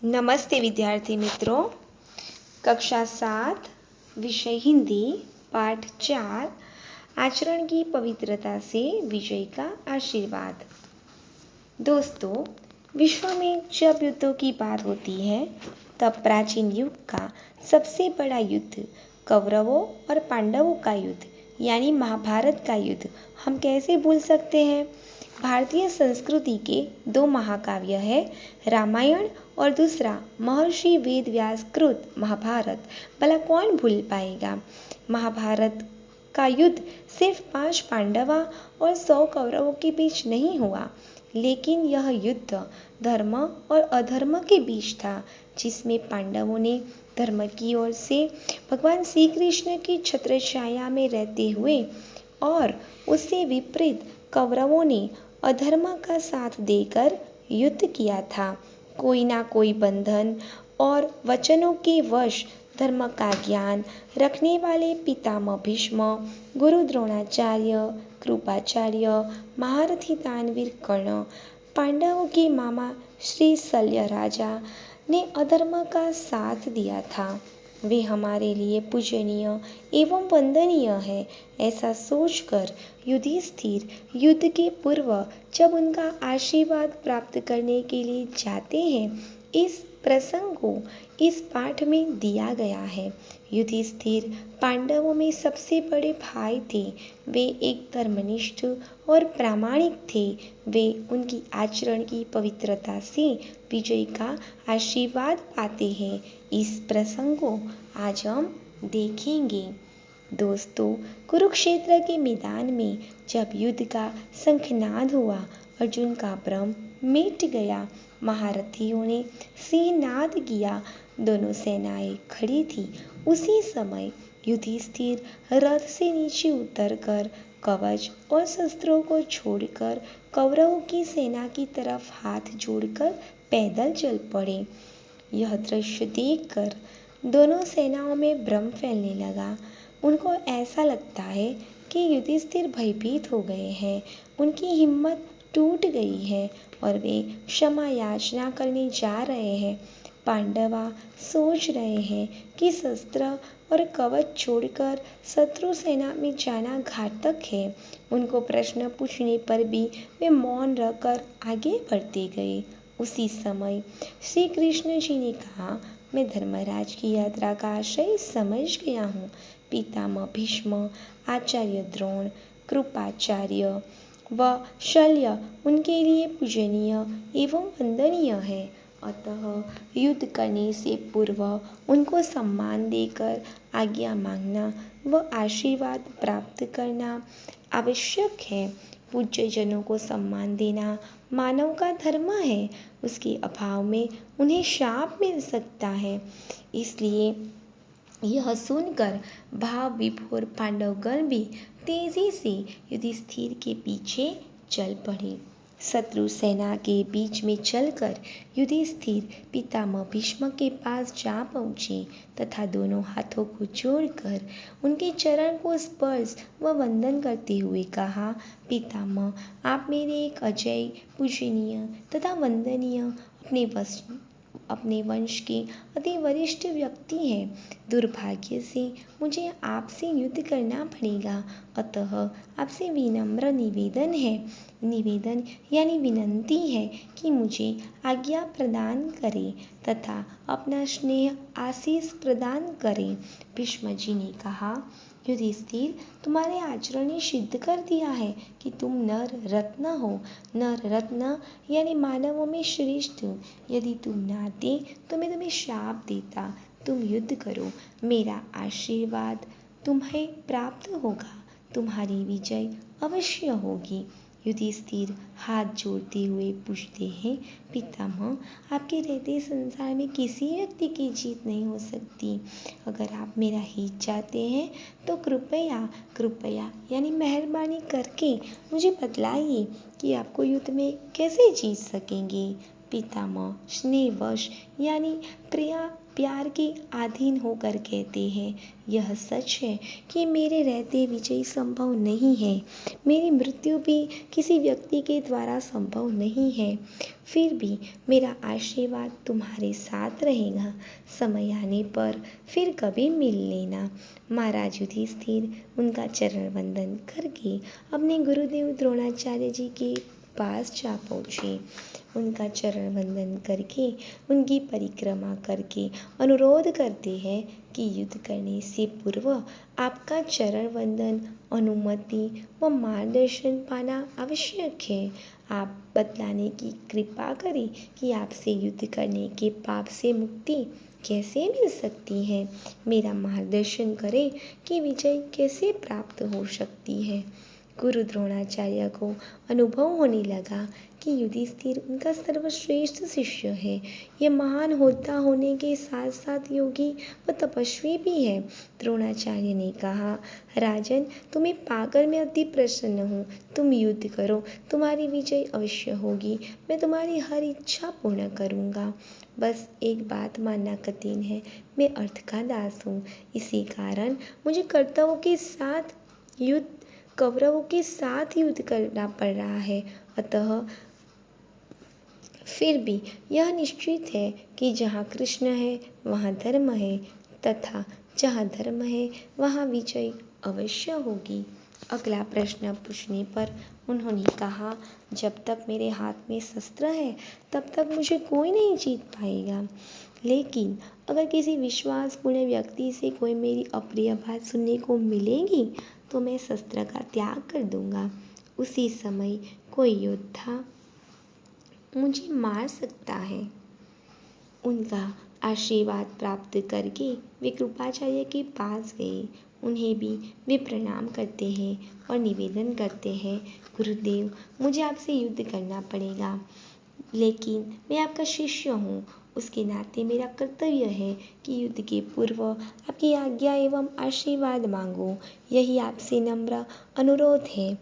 नमस्ते विद्यार्थी मित्रों। कक्षा 7 विषय हिंदी पाठ 4 आचरण की पवित्रता से विजय का आशीर्वाद। दोस्तों, विश्व में जब युद्धों की बात होती है तब प्राचीन युग का सबसे बड़ा युद्ध कौरवों और पांडवों का युद्ध यानी महाभारत का युद्ध हम कैसे भूल सकते हैं। भारतीय संस्कृति के दो महाकाव्य है, रामायण और दूसरा महर्षि वेद व्यास कृत महाभारत। भला कौन भूल पाएगा। महाभारत का युद्ध सिर्फ 5 पांडवा और 100 कौरवों के बीच नहीं हुआ, लेकिन यह युद्ध धर्म और अधर्म के बीच था, जिसमें पांडवों ने धर्म की ओर से भगवान श्री कृष्ण की छत्र छाया में रहते हुए और उससे विपरीत कौरवों ने अधर्म का साथ देकर युद्ध किया था। कोई ना कोई बंधन और वचनों के वश धर्म का ज्ञान रखने वाले पितामह भीष्म, गुरु द्रोणाचार्य, कृपाचार्य, महारथी दानवीर कर्ण, पांडवों के मामा श्री शल्य राजा ने अधर्म का साथ दिया था। वे हमारे लिए पूजनीय एवं वंदनीय है। ऐसा सोचकर युधिष्ठिर युद्ध के पूर्व जब उनका आशीर्वाद प्राप्त करने के लिए जाते हैं, इस प्रसंग को इस पाठ में दिया गया है। युधिष्ठिर पांडवों में सबसे बड़े भाई थे। वे एक धर्मनिष्ठ और प्रामाणिक थे। वे उनकी आचरण की पवित्रता से विजय का आशीर्वाद पाते हैं। इस प्रसंग को आज हम देखेंगे। दोस्तों, कुरुक्षेत्र के मैदान में जब युद्ध का शंखनाद हुआ, अर्जुन का भ्रम मिट गया, महारथियों ने सिंहनाद किया, दोनों सेनाएं खड़ी थी। उसी समय युधिष्ठिर रथ से नीचे उतरकर कवच और शस्त्रों को छोड़कर कौरवों की सेना की तरफ हाथ जोड़कर पैदल चल पड़े। यह दृश्य देखकर दोनों सेनाओं में भ्रम फैलने लगा। उनको ऐसा लगता है कि युधिष्ठिर भयभीत हो गए हैं, उनकी हिम्मत टूट गई है और वे क्षमा याचना करने जा रहे हैं। पांडवा सोच रहे हैं कि शस्त्र और कवच छोड़कर शत्रु सेना में जाना घातक है। उनको प्रश्न पूछने पर भी वे मौन रहकर आगे बढ़ते गए। उसी समय श्री कृष्ण जी ने कहा, मैं धर्मराज की यात्रा का आशय समझ गया हूँ। पितामह भीष्म, आचार्य द्रोण, कृपाचार्य व शल्य उनके लिए पूजनीय एवं वंदनीय है। अतः युद्ध करने से पूर्व उनको सम्मान देकर आज्ञा मांगना व आशीर्वाद प्राप्त करना आवश्यक है। पूज्य जनों को सम्मान देना मानव का धर्म है। उसके अभाव में उन्हें शाप मिल सकता है। इसलिए यह सुनकर भाव विभोर पांडवगण भी तेजी से युधिष्ठिर के पीछे चल पड़े। शत्रु सेना के बीच में चलकर युधिष्ठिर पितामह भीष्म के पास जा पहुँचे तथा दोनों हाथों को जोड़कर उनके चरण को स्पर्श व वंदन करते हुए कहा, पितामह, आप मेरे एक अजय, पूजनीय तथा वंदनीय अपने वंश के अति वरिष्ठ व्यक्ति हैं। दुर्भाग्य से मुझे आपसे युद्ध करना पड़ेगा, अतः आपसे विनम्र निवेदन यानी विनंती है कि मुझे आज्ञा प्रदान करें तथा अपना स्नेह आशीष प्रदान करें। भीष्म जी ने कहा, युधिष्ठिर, तुम्हारे आचरण ने सिद्ध कर दिया है कि तुम नर रत्न हो। नर रत्न यानी मानवों में श्रेष्ठ। यदि तुम न आते तो मैं तुम्हें शाप देता। तुम युद्ध करो, मेरा आशीर्वाद तुम्हें प्राप्त होगा, तुम्हारी विजय अवश्य होगी। युधिष्ठिर हाथ जोड़ते हुए पूछते हैं, पितामह, आपके रहते संसार में किसी व्यक्ति की जीत नहीं हो सकती। अगर आप मेरा हित चाहते हैं तो कृपया यानी मेहरबानी करके मुझे बतलाइए कि आपको युद्ध में कैसे जीत सकेंगे। पितामह स्नेहवश यानी प्यार के अधीन होकर कहते हैं, यह सच है कि मेरे रहते विजय संभव नहीं है। मेरी मृत्यु भी किसी व्यक्ति के द्वारा संभव नहीं है। फिर भी मेरा आशीर्वाद तुम्हारे साथ रहेगा। समय आने पर फिर कभी मिल लेना। महाराज युधिष्ठिर उनका चरण वंदन करके अपने गुरुदेव द्रोणाचार्य जी के पास जा पहुँचे। उनका चरण वंदन करके, उनकी परिक्रमा करके अनुरोध करते हैं कि युद्ध करने से पूर्व आपका चरण वंदन, अनुमति व मार्गदर्शन पाना आवश्यक है। आप बतलाने की कृपा करें कि आपसे युद्ध करने के पाप से मुक्ति कैसे मिल सकती है। मेरा मार्गदर्शन करें कि विजय कैसे प्राप्त हो सकती है। गुरु द्रोणाचार्य को अनुभव होने लगा कि युधिष्ठिर उनका सर्वश्रेष्ठ शिष्य है। यह महान योद्धा होने के साथ साथ योगी व तपस्वी भी है। द्रोणाचार्य ने कहा, राजन, तुम्हें पाकर मैं अति प्रसन्न हूँ। तुम युद्ध करो, तुम्हारी विजय अवश्य होगी। मैं तुम्हारी हर इच्छा पूर्ण करूँगा। बस एक बात मानना कठिन है, मैं अर्थ का दास हूँ। इसी कारण मुझे कौरवों के साथ युद्ध करना पड़ रहा है। अतः फिर भी यह निश्चित है कि जहाँ कृष्ण है वहाँ धर्म है, तथा जहाँ धर्म है वहाँ विजय अवश्य होगी। अगला प्रश्न पूछने पर उन्होंने कहा, जब तक मेरे हाथ में शस्त्र है तब तक मुझे कोई नहीं जीत पाएगा। लेकिन अगर किसी विश्वासपूर्ण व्यक्ति से कोई मेरी अप्रिय बात सुनने को मिलेगी तो मैं शस्त्र का त्याग कर दूंगा। उसी समय कोई योद्धा मुझे मार सकता है। उनका आशीर्वाद प्राप्त करके वे कृपाचार्य के पास गए। उन्हें भी वे प्रणाम करते हैं और निवेदन करते हैं, गुरुदेव, मुझे आपसे युद्ध करना पड़ेगा, लेकिन मैं आपका शिष्य हूँ। उसके नाते मेरा कर्तव्य है कि युद्ध के पूर्व आपकी आज्ञा एवं आशीर्वाद मांगो। यही आपसे नम्र अनुरोध है।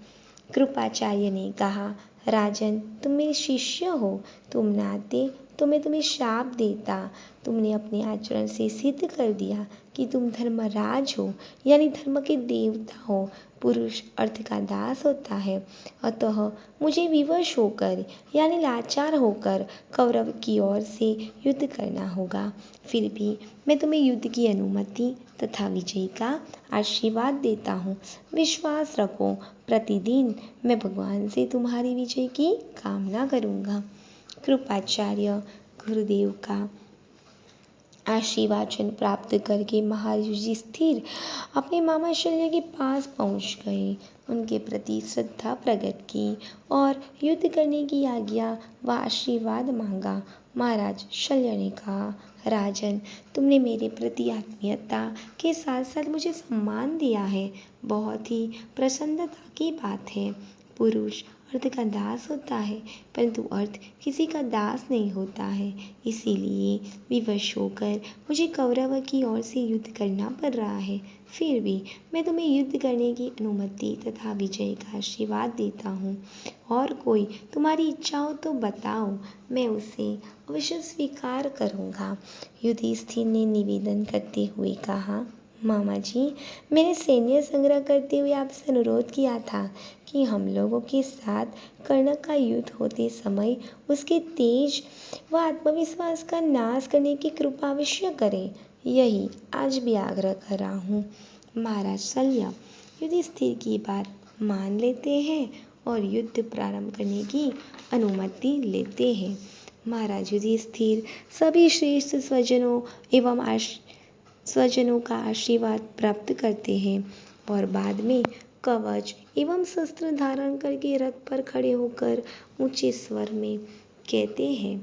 कृपाचार्य ने कहा, राजन, तुम मेरे शिष्य हो, तुम नाते तो मैं तुम्हें शाप देता। तुमने अपने आचरण से सिद्ध कर दिया कि तुम धर्मराज हो, यानी धर्म के देवता हो। पुरुष अर्थ का दास होता है। अतः मुझे विवश होकर यानी लाचार होकर कौरव की ओर से युद्ध करना होगा। फिर भी मैं तुम्हें युद्ध की अनुमति तथा विजय का आशीर्वाद देता हूँ। विश्वास रखो, प्रतिदिन मैं भगवान से तुम्हारी विजय की कामना करूँगा। कृपाचार्य गुरुदेव का आशीर्वाचन प्राप्त करके महाराज युधिष्ठिर अपने मामा शल्य के पास पहुंच गए, उनके प्रति श्रद्धा प्रकट की और युद्ध करने की आज्ञा व आशीर्वाद मांगा। महाराज शल्य ने कहा, राजन, तुमने मेरे प्रति आत्मीयता के साथ साथ मुझे सम्मान दिया है। बहुत ही प्रसन्नता की बात है। पुरुष अर्थ का दास होता है, परंतु अर्थ किसी का दास नहीं होता है। इसीलिए विवश होकर मुझे कौरव की ओर से युद्ध करना पड़ रहा है। फिर भी मैं तुम्हें युद्ध करने की अनुमति तथा विजय का आशीर्वाद देता हूँ। और कोई तुम्हारी इच्छा हो तो बताओ, मैं उसे अवश्य स्वीकार करूँगा। युधिष्ठिर ने निवेदन करते हुए कहा, मामा जी, मैंने सैन्य संग्रह करते हुए आपसे अनुरोध किया था कि हम लोगों के साथ कर्ण का युद्ध होते समय उसके तेज व आत्मविश्वास का नाश करने की कृपा अवश्य करें। यही आज भी आग्रह कर रहा हूँ। महाराज शल्य युधिष्ठिर की बात मान लेते हैं और युद्ध प्रारंभ करने की अनुमति लेते हैं। महाराज युधिष्ठिर सभी श्रेष्ठ स्वजनों का आशीर्वाद प्राप्त करते हैं और बाद में कवच एवं शस्त्र धारण करके रथ पर खड़े होकर ऊंचे स्वर में कहते हैं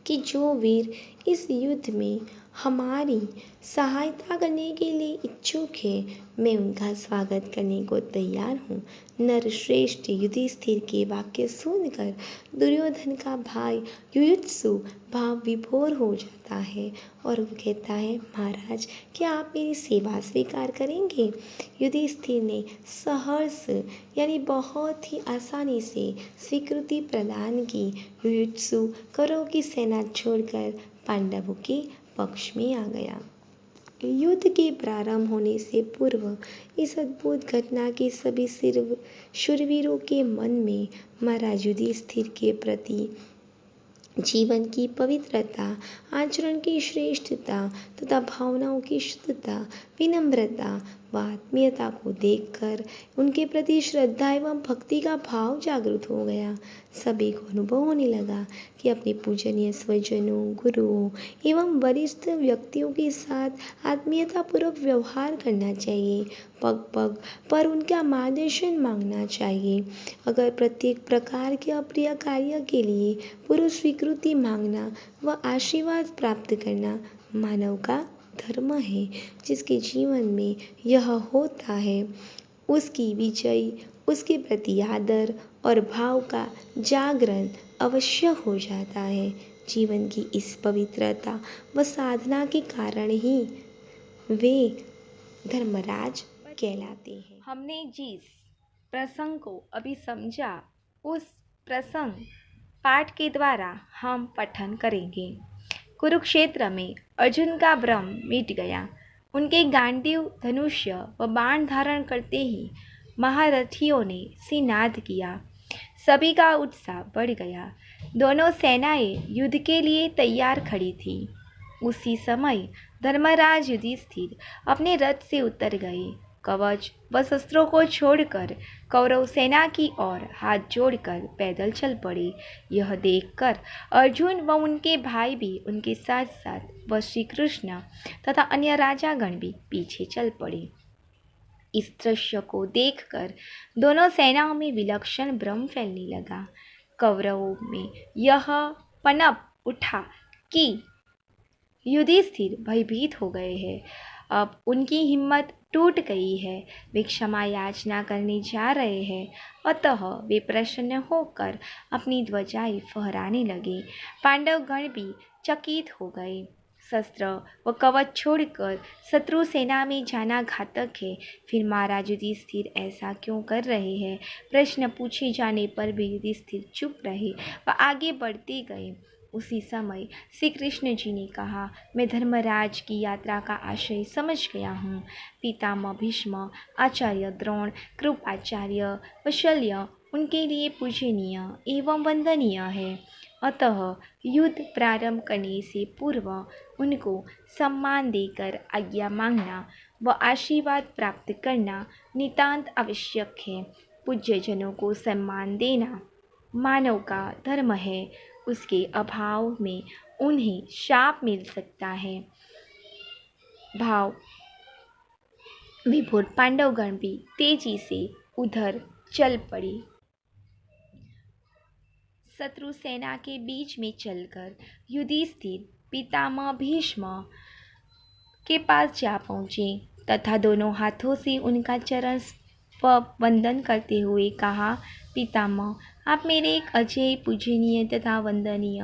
कि जो वीर इस युद्ध में हमारी सहायता करने के लिए इच्छुक है, मैं उनका स्वागत करने को तैयार हूँ। नरश्रेष्ठ युधिष्ठिर के वाक्य सुनकर दुर्योधन का भाई युयुत्सु भाव विभोर हो जाता है और वो कहता है, महाराज क्या आप मेरी सेवा स्वीकार करेंगे? युधिष्ठिर ने सहर्ष यानी बहुत ही आसानी से स्वीकृति प्रदान की। युयुत्सु कौरवों की सेना छोड़कर पांडवों के पक्ष में आ गया। युद्ध के प्रारंभ होने से पूर्व इस अद्भुत घटना के सभी शूरवीरों के मन में महाराज युधिष्ठिर के प्रति जीवन की पवित्रता, आचरण की श्रेष्ठता तथा भावनाओं की शुद्धता, विनम्रता व आत्मीयता को देखकर उनके प्रति श्रद्धा एवं भक्ति का भाव जागृत हो गया। सभी को अनुभव होने लगा कि अपने पूजनीय स्वजनों, गुरुओं एवं वरिष्ठ व्यक्तियों के साथ आत्मीयता पूर्वक व्यवहार करना चाहिए। पग पग पर उनका मार्गदर्शन मांगना चाहिए। अगर प्रत्येक प्रकार के अप्रिय कार्य के लिए पूर्व स्वीकृति मांगना व आशीर्वाद प्राप्त करना मानव का धर्म है, जिसके जीवन में यह होता है उसकी विजय, उसके प्रति आदर और भाव का जागरण अवश्य हो जाता है। जीवन की इस पवित्रता व साधना के कारण ही वे धर्मराज कहलाते हैं। हमने जिस प्रसंग को अभी समझा, उस प्रसंग पाठ के द्वारा हम पठन करेंगे। कुरुक्षेत्र में अर्जुन का भ्रम मिट गया। उनके गांडीव, धनुष्य व बाण धारण करते ही महारथियों ने सिनाद किया। सभी का उत्साह बढ़ गया। दोनों सेनाएं युद्ध के लिए तैयार खड़ी थी। उसी समय धर्मराज युधिष्ठिर अपने रथ से उतर गए। कवच व शस्त्रों को छोड़कर कौरव सेना की ओर हाथ जोड़कर पैदल चल पड़े। यह देखकर अर्जुन व उनके भाई भी उनके साथ साथ व श्री कृष्ण तथा अन्य राजागण भी पीछे चल पड़े। इस दृश्य को देखकर दोनों सेनाओं में विलक्षण भ्रम फैलने लगा। कौरवों में यह पनप उठा कि युधिष्ठिर भयभीत हो गए हैं। अब उनकी हिम्मत टूट गई है। वे क्षमा याचना करने जा रहे हैं। अतः वे प्रसन्न होकर अपनी ध्वजाएं फहराने लगे। पांडवगण भी चकित हो गए। शस्त्र व कवच छोड़कर शत्रु सेना में जाना घातक है। फिर महाराज युधिष्ठिर ऐसा क्यों कर रहे हैं? प्रश्न पूछे जाने पर भी युधिष्ठिर चुप रहे व आगे बढ़ते गए। उसी समय श्री कृष्ण जी ने कहा, मैं धर्मराज की यात्रा का आशय समझ गया हूँ। पितामह भीष्म, आचार्य द्रोण, कृपाचार्य व शल्य उनके लिए पूजनीय एवं वंदनीय है। अतः युद्ध प्रारंभ करने से पूर्व उनको सम्मान देकर आज्ञा मांगना व आशीर्वाद प्राप्त करना नितांत आवश्यक है। पूज्यजनों को सम्मान देना मानव का धर्म है। उसके अभाव में उन्हें शाप मिल सकता है। भाव विभोर पांडवगण भी तेजी से उधर चल पड़े। शत्रु सेना के बीच में चलकर युधिष्ठिर पितामह भीष्म के पास जा पहुँचे तथा दोनों हाथों से उनका चरण वंदन करते हुए कहा, पितामह, आप मेरे एक अजय, पूजनीय तथा वंदनीय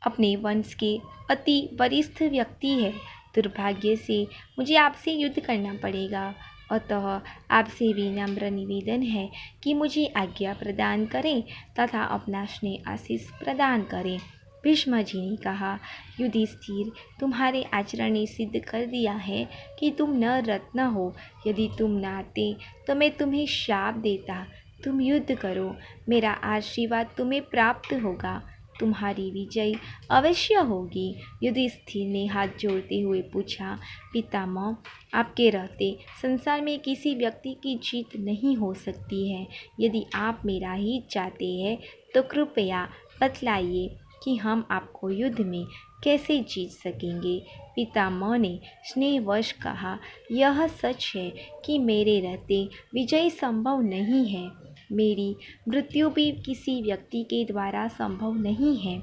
अपने वंश के अति वरिष्ठ व्यक्ति है। दुर्भाग्य से मुझे आपसे युद्ध करना पड़ेगा। अतः आपसे विनम्र निवेदन है कि मुझे आज्ञा प्रदान करें तथा अपना स्नेह आशीष प्रदान करें। भीष्म जी ने कहा, युधिष्ठिर, तुम्हारे आचरण ने सिद्ध कर दिया है कि तुम न रत्न हो। यदि तुम न आते तो मैं तुम्हें शाप देता। तुम युद्ध करो, मेरा आशीर्वाद तुम्हें प्राप्त होगा, तुम्हारी विजय अवश्य होगी। युधिष्ठिर ने हाथ जोड़ते हुए पूछा, पितामह, आपके रहते संसार में किसी व्यक्ति की जीत नहीं हो सकती है। यदि आप मेरा हित चाहते हैं तो कृपया बतलाइए कि हम आपको युद्ध में कैसे जीत सकेंगे। पितामह ने स्नेहवश कहा, यह सच है कि मेरे रहते विजय संभव नहीं है। मेरी मृत्यु भी किसी व्यक्ति के द्वारा संभव नहीं है।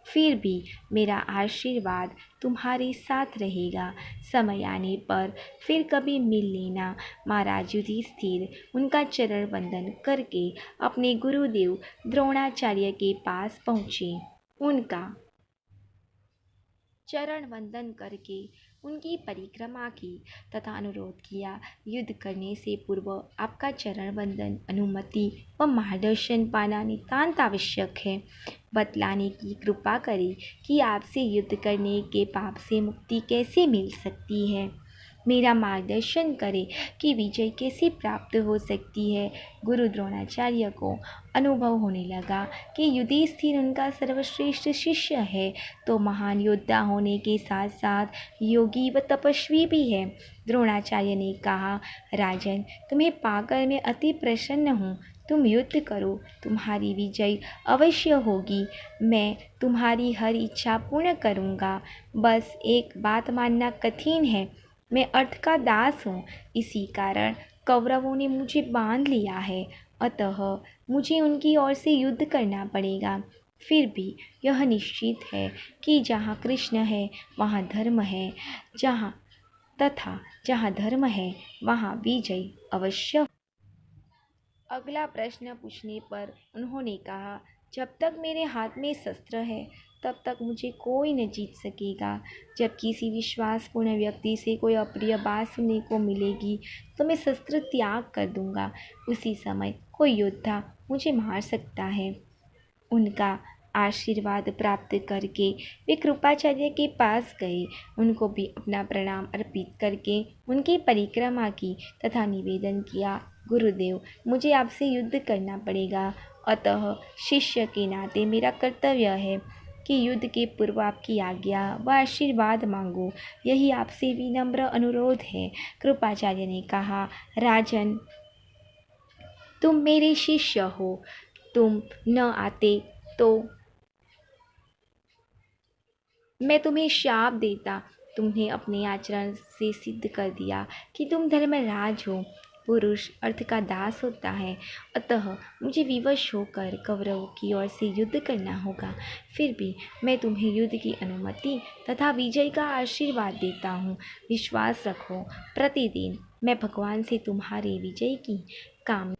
फिर भी मेरा आशीर्वाद तुम्हारे साथ रहेगा। समय आने पर फिर कभी मिल लेना। महाराज युधिष्ठिर उनका चरण वंदन करके अपने गुरुदेव द्रोणाचार्य के पास पहुँचे। उनका चरण वंदन करके उनकी परिक्रमा की तथा अनुरोध किया, युद्ध करने से पूर्व आपका चरण वंदन, अनुमति व मार्गदर्शन पाना नितांत आवश्यक है। बतलाने की कृपा करें कि आपसे युद्ध करने के पाप से मुक्ति कैसे मिल सकती है। मेरा मार्गदर्शन करें कि विजय कैसे प्राप्त हो सकती है। गुरु द्रोणाचार्य को अनुभव होने लगा कि युधिष्ठिर उनका सर्वश्रेष्ठ शिष्य है, तो महान योद्धा होने के साथ साथ योगी व तपस्वी भी है। द्रोणाचार्य ने कहा, राजन, तुम्हें पाकर मैं अति प्रसन्न हूँ। तुम युद्ध करो, तुम्हारी विजय अवश्य होगी। मैं तुम्हारी हर इच्छा पूर्ण करूँगा। बस एक बात मानना कठिन है, मैं अर्थ का दास हूँ। इसी कारण कौरवों ने मुझे बांध लिया है, अतः मुझे उनकी ओर से युद्ध करना पड़ेगा। फिर भी यह निश्चित है कि जहाँ कृष्ण है वहाँ धर्म है, जहाँ धर्म है वहाँ विजय अवश्य। अगला प्रश्न पूछने पर उन्होंने कहा, जब तक मेरे हाथ में शस्त्र है तब तक मुझे कोई न जीत सकेगा। जब किसी विश्वासपूर्ण व्यक्ति से कोई अप्रिय बात सुनने को मिलेगी तो मैं शस्त्र त्याग कर दूंगा। उसी समय कोई योद्धा मुझे मार सकता है। उनका आशीर्वाद प्राप्त करके वे कृपाचार्य के पास गए। उनको भी अपना प्रणाम अर्पित करके उनकी परिक्रमा की तथा निवेदन किया, गुरुदेव, मुझे आपसे युद्ध करना पड़ेगा, अतः शिष्य के नाते मेरा कर्तव्य है कि युद्ध के पूर्व आपकी आज्ञा व आशीर्वाद मांगो। यही आपसे विनम्र अनुरोध है। कृपाचार्य ने कहा, राजन, तुम मेरे शिष्य हो, तुम न आते तो मैं तुम्हें शाप देता। तुमने अपने आचरण से सिद्ध कर दिया कि तुम धर्मराज हो। पुरुष अर्थ का दास होता है, अतः मुझे विवश होकर कौरवों की ओर से युद्ध करना होगा। फिर भी मैं तुम्हें युद्ध की अनुमति तथा विजय का आशीर्वाद देता हूँ। विश्वास रखो, प्रतिदिन मैं भगवान से तुम्हारे विजय की कामना।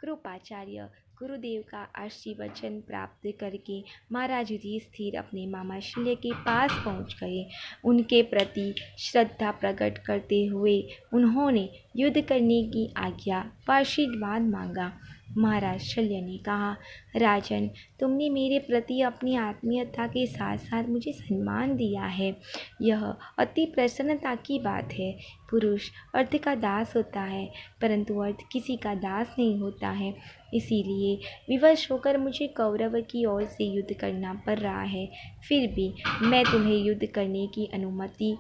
कृपाचार्य गुरुदेव का आशीर्वचन प्राप्त करके महाराज युधिष्ठिर अपने मामा शल्य के पास पहुंच गए। उनके प्रति श्रद्धा प्रकट करते हुए उन्होंने युद्ध करने की आज्ञा व आशीर्वाद मांगा। महाराज शल्य ने कहा, राजन, तुमने मेरे प्रति अपनी आत्मीयता के साथ साथ मुझे सम्मान दिया है, यह अति प्रसन्नता की बात है। पुरुष अर्थ का दास होता है, परंतु अर्थ किसी का दास नहीं होता है। इसीलिए विवश होकर मुझे कौरव की ओर से युद्ध करना पड़ रहा है। फिर भी मैं तुम्हें युद्ध करने की अनुमति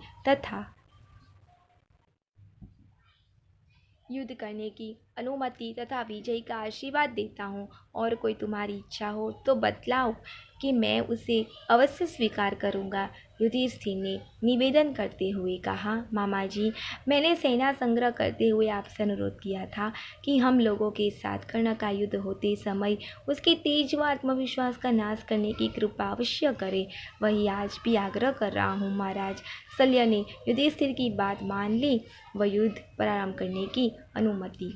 तथा विजय का आशीर्वाद देता हूँ, और कोई तुम्हारी इच्छा हो तो बतलाओ कि मैं उसे अवश्य स्वीकार करूँगा। युधिष्ठिर ने निवेदन करते हुए कहा, मामा जी, मैंने सेना संग्रह करते हुए आपसे अनुरोध किया था कि हम लोगों के साथ कर्ण का युद्ध होते समय उसके तेज व आत्मविश्वास का नाश करने की कृपा अवश्य करे। वही आज भी आग्रह कर रहा हूँ। महाराज शल्य ने युधिष्ठिर की बात मान ली व युद्ध प्रारंभ करने की अनुमति।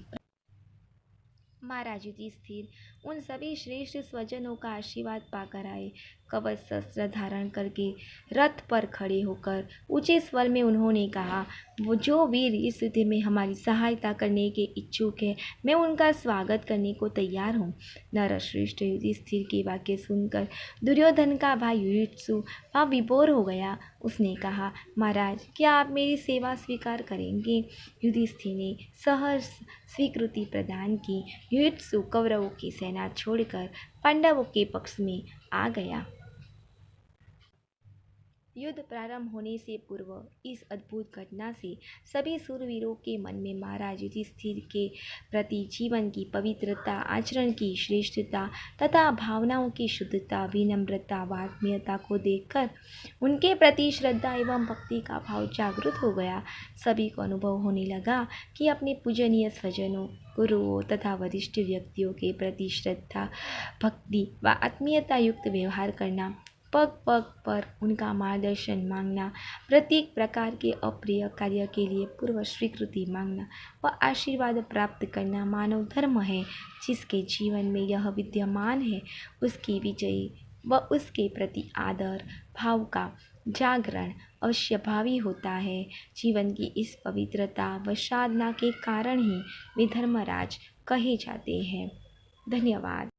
महाराज युधिष्ठिर उन सभी श्रेष्ठ स्वजनों का आशीर्वाद पाकर आए। कवच शस्त्र धारण करके रथ पर खड़े होकर ऊंचे स्वर में उन्होंने कहा, वो जो वीर इस युद्ध में हमारी सहायता करने के इच्छुक है, मैं उनका स्वागत करने को तैयार हूँ। नरश्रेष्ठ युधिष्ठिर के वाक्य सुनकर दुर्योधन का भाई युयुत्सु वहाँ विभोर हो गया। उसने कहा, महाराज, क्या आप मेरी सेवा स्वीकार करेंगे? युधिष्ठिर ने सहर्ष स्वीकृति प्रदान की। युयुत्सु कौरवों की सेना छोड़कर पांडवों के पक्ष में आ गया। युद्ध प्रारंभ होने से पूर्व इस अद्भुत घटना से सभी सूरवीरों के मन में महाराज युधिष्ठिर के प्रति जीवन की पवित्रता, आचरण की श्रेष्ठता तथा भावनाओं की शुद्धता, विनम्रता व आत्मीयता को देखकर उनके प्रति श्रद्धा एवं भक्ति का भाव जागृत हो गया। सभी को अनुभव होने लगा कि अपने पूजनीय स्वजनों, गुरुओं तथा वरिष्ठ व्यक्तियों के प्रति श्रद्धा, भक्ति व आत्मीयता युक्त व्यवहार करना, पग पग पर उनका मार्गदर्शन मांगना, प्रत्येक प्रकार के अप्रिय कार्य के लिए पूर्व स्वीकृति मांगना व आशीर्वाद प्राप्त करना मानव धर्म है। जिसके जीवन में यह विद्यमान है उसकी विजयी व उसके प्रति आदर भाव का जागरण अवश्य भावी होता है। जीवन की इस पवित्रता व साधना के कारण ही वे धर्मराज कहे जाते हैं। धन्यवाद।